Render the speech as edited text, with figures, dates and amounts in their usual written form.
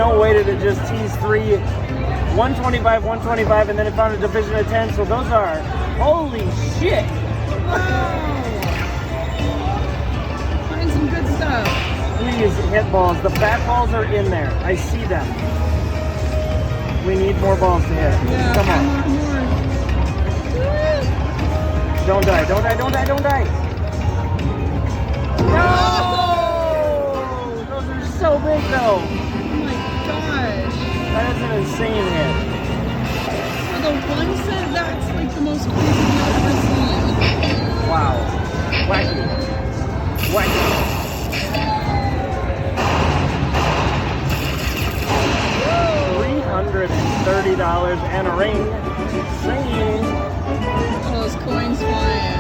know waited to just tease 3, 125, 125, and then it found a division of 10. So those are, holy shit. Find some good stuff. Please hit balls. The fat balls are in there. I see them. We need more balls to hit. Yeah, Come on. more. Don't die, don't die, don't die, don't die. No! Those are so big though. Oh my gosh. That is an insane hit. The one set, that's like the most crazy I've ever seen. Wow. Wacky. Wacky. $330 and a ring. Ring. All those coins flying.